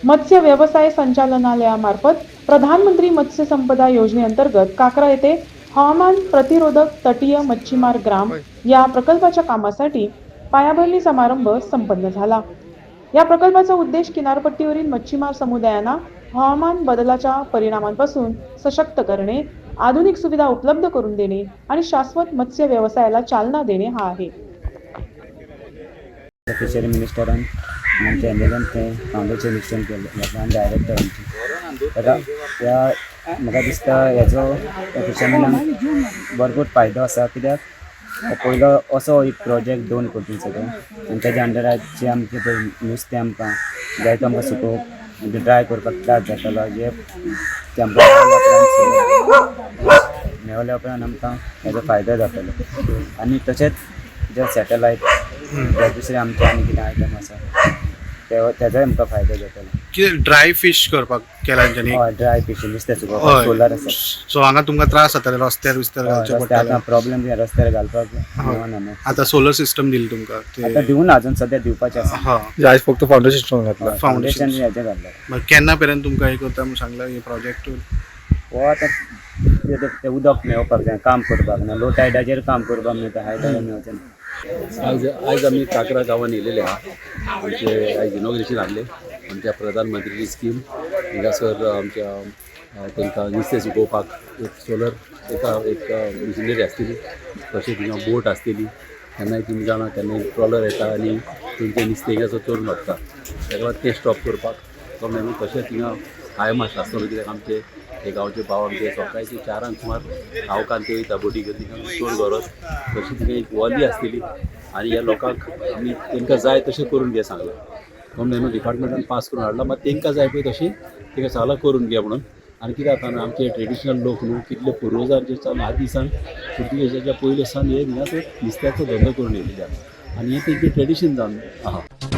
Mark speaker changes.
Speaker 1: मत्स्य व्यवसाय संचालनालयामार्फत प्रधानमंत्री मत्स्य संपदा योजनेअंतर्गत काक्रा येथे हवामान प्रतिरोधक तटीय मच्छीमार ग्राम या प्रकल्पाच्या कामासाठी पायाभरणी समारंभ संपन्न झाला। या प्रकल्पाचा उद्देश किनारपट्टीवरील मच्छीमार समुदायांना हवामान बदलाच्या परिणामांपासून सशक्त करणे, आधुनिक सुविधा उपलब्ध करून देणे आणि शाश्वत मत्स्य व्यवसायाला चालना देणे हा आहे।
Speaker 2: फिशरी मिनिस्टरान आमच्या एम्बुलन्स ते कांद्याचे मिक्सन केले आणि डायरेक्टर आमचे त्या म्हाका दिसता हेजो फिशरमॅनांक भरपूर फायदो आसा, कित्याक पयलो असो एक प्रोजेक्ट दोन कोटींचो तो आनी तेज्या अंडराचे आमचे पळय नुस्तें आमकां जाय तो आमकां सुकोवप ड्राय करपाक त्रास जातालो, जे ते आमकां मेवल्या उपरांत आमकां हेजो फायदो जातालो। आनी तशेंच जे सॅटेलायट जे दुसरे आमचे आनी कितें आयटम आसा तेजोय आमकां फायदो जातालो।
Speaker 3: कितें ड्राय फिश करपाक केला तेंच्यांनी?
Speaker 2: हय, ड्राय फिश नुस्तें सुकोवपाक सोलार आसा।
Speaker 3: सो हांगा तुमकां त्रास जाताले रस्त्यार बिस्त्यार घालचे पडटाले?
Speaker 2: आतां प्रॉब्लेम रस्त्यार घालपाक मेळना।
Speaker 3: आतां सोलर सिस्टम दिली तुमकां?
Speaker 2: आतां दिवून अजून सद्या दिवपाचें आसा।
Speaker 3: आज फक्त फाउंडेशन सिस्टम घातला?
Speaker 2: फाउंडेशन हेजें घातलें।
Speaker 3: केन्ना पर्यंत तुमकां हे करता म्हणून सांगला हे प्रोजेक्ट?
Speaker 2: हो आतां ते उदक मेळपाक जाय, काम करपाक ना, लो टायडाचेर काम करपाक मेळटा, हाय टायडार मेळचें ना।
Speaker 4: आज आम्ही काक्रा गांवांत येयलेले आहा। आमचे आयज इनॉग्रेशन जाल्लें आमच्या प्रधानमंत्रीची स्कीम हिंगासर आमच्या तांकां नुस्तें सुकोवपाक एक सोलर एक मिशिनरी आसतली, तशें थिंगा बोट आसतली, केन्नाय तुमी जाणा केन्नाय ट्रॉलर येता आनी तेंचें नुस्तें हिंगासर चोरून व्हरता, ताका लागून तें स्टॉप करपाक तो मेळून तशें थिंगा हाय मास्ट आसतलो, कित्याक आमचे हे गांवचे भाव आमचे सकाळचे 4 सुमार गांवकान ते वयता बोटी घेवन थिंगा चोर गरज तशी थिंगा एक वॉली आसतली आनी ह्या लोकांक आमी तांकां जाय तशें करून घे सांगलां। तो मेनू डिपार्टमेंटान पास करून हाडला, मात तांकां जाय पळय तशी तांकां सांगलां करून घे म्हणून। आनी कितें जाता आमचे ट्रेडिशनल लोक न्हू कितले पुर्वजांचे चालू आदी सान पुर्तुगेजाच्या पयले सान हे हिंगासर नुस्त्याचो धंदो करून येयलेले आसा आनी हें तेंचें ट्रेडिशन जावन आहा।